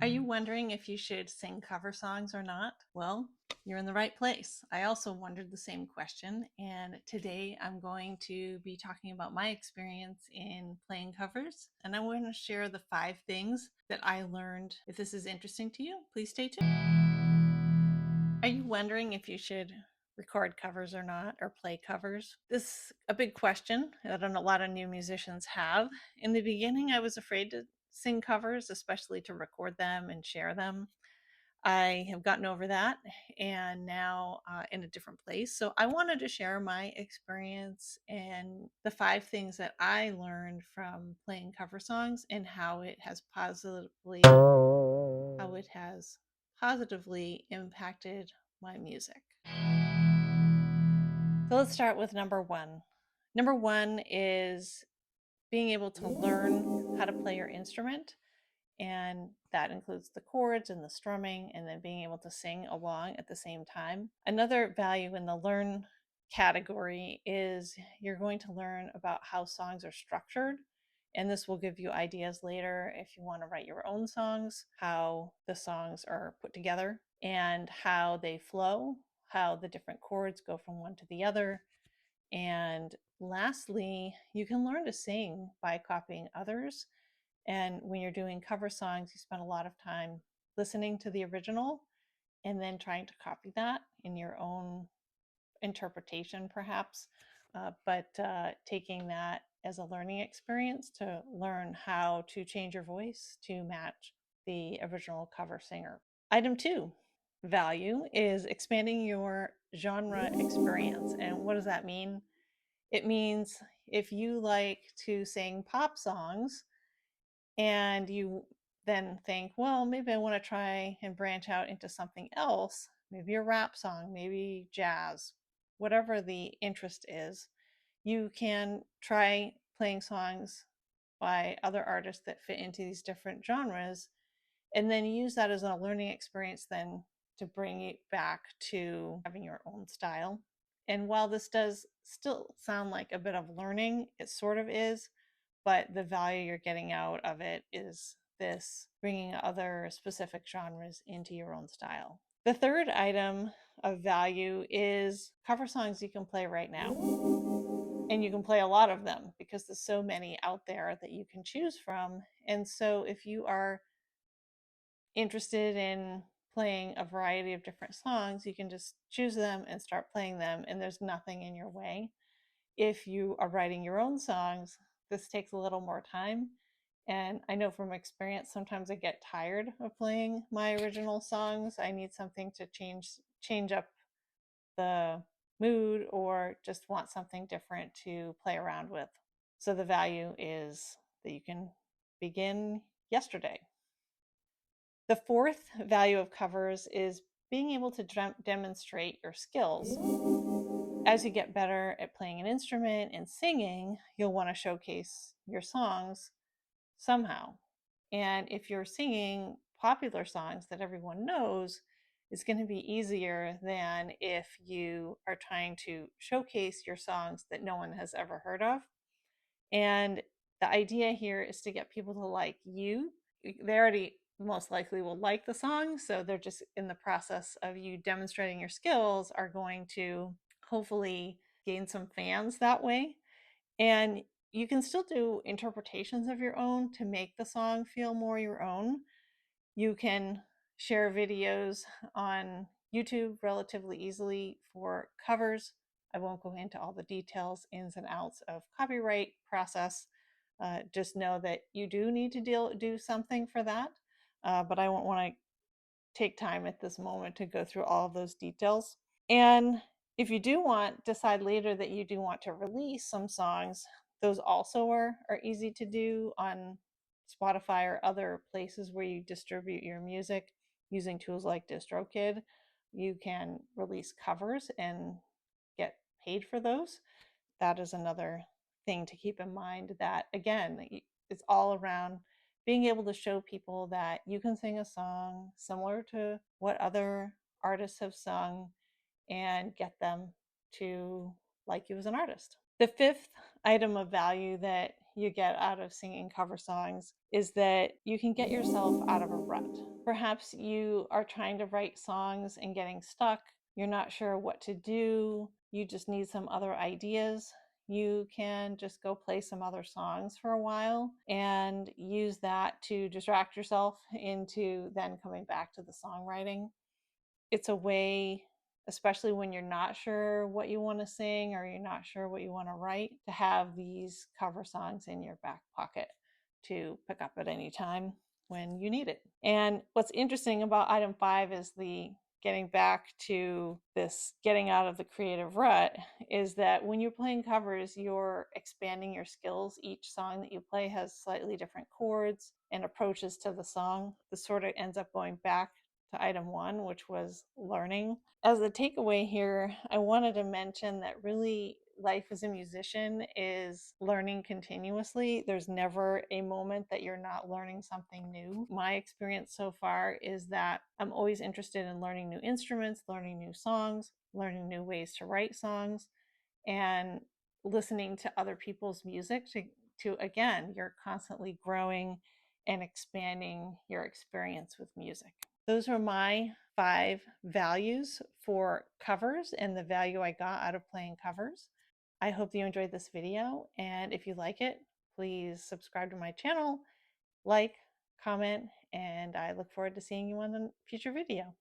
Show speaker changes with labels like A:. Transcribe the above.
A: Are you wondering if you should sing cover songs or not? Well, you're in the right place. I also wondered the same question, and today I'm going to be talking about my experience in playing covers, and I want to share the 5 things that I learned. If this is interesting to you, please stay tuned. Are you wondering if you should record covers or not, or play covers? This is a big question that a lot of new musicians have. In the beginning, I was afraid to sing covers, especially to record them and share them. I have gotten over that and now in a different place. So I wanted to share my experience and the 5 things that I learned from playing cover songs and how it has positively impacted my music. So let's start with number 1. Number 1 is being able to learn how to play your instrument, and that includes the chords and the strumming, and then being able to sing along at the same time. Another value in the learn category is you're going to learn about how songs are structured, and this will give you ideas later if you want to write your own songs, how the songs are put together and how they flow, how the different chords go from one to the other. And lastly, you can learn to sing by copying others. And when you're doing cover songs, you spend a lot of time listening to the original and then trying to copy that in your own interpretation, perhaps. But taking that as a learning experience to learn how to change your voice to match the original cover singer. Item 2 value is expanding your genre experience. And what does that mean? It means if you like to sing pop songs, and you then think, well, maybe I want to try and branch out into something else, maybe a rap song, maybe jazz, whatever the interest is, you can try playing songs by other artists that fit into these different genres, and then use that as a learning experience then to bring it back to having your own style. And while this does still sound like a bit of learning, it sort of is, but the value you're getting out of it is this bringing other specific genres into your own style. The third item of value is cover songs you can play right now. And you can play a lot of them because there's so many out there that you can choose from. And so if you are interested in playing a variety of different songs, you can just choose them and start playing them, and there's nothing in your way. If you are writing your own songs, this takes a little more time. And I know from experience, sometimes I get tired of playing my original songs. I need something to change up the mood, or just want something different to play around with. So the value is that you can begin yesterday. The fourth value of covers is being able to demonstrate your skills. As you get better at playing an instrument and singing, you'll want to showcase your songs somehow. And if you're singing popular songs that everyone knows, it's going to be easier than if you are trying to showcase your songs that no one has ever heard of. And the idea here is to get people to like you. They already most likely will like the song, so they're just in the process of you demonstrating your skills are going to hopefully gain some fans that way. And you can still do interpretations of your own to make the song feel more your own. You can share videos on YouTube relatively easily for covers. I won't go into all the details, ins and outs of copyright process. Just know that you do need to do something for that. But I won't want to take time at this moment to go through all of those details. And if you do decide later that you do want to release some songs, those also are easy to do on Spotify or other places where you distribute your music using tools like DistroKid. You can release covers and get paid for those. That is another thing to keep in mind, that again, it's all around being able to show people that you can sing a song similar to what other artists have sung and get them to like you as an artist. The fifth item of value that you get out of singing cover songs is that you can get yourself out of a rut. Perhaps you are trying to write songs and getting stuck. You're not sure what to do. You just need some other ideas. You can just go play some other songs for a while and use that to distract yourself into then coming back to the songwriting. It's a way, especially when you're not sure what you want to sing or you're not sure what you want to write, to have these cover songs in your back pocket to pick up at any time when you need it. And what's interesting about item 5 is the getting back to this getting out of the creative rut is that when you're playing covers, you're expanding your skills. Each song that you play has slightly different chords and approaches to the song. This sort of ends up going back to item 1, which was learning. As a takeaway here, I wanted to mention that really life as a musician is learning continuously. There's never a moment that you're not learning something new. My experience so far is that I'm always interested in learning new instruments, learning new songs, learning new ways to write songs, and listening to other people's music to again, you're constantly growing and expanding your experience with music. Those are my 5 values for covers and the value I got out of playing covers. I hope you enjoyed this video, and if you like it, please subscribe to my channel, like, comment, and I look forward to seeing you on a future video.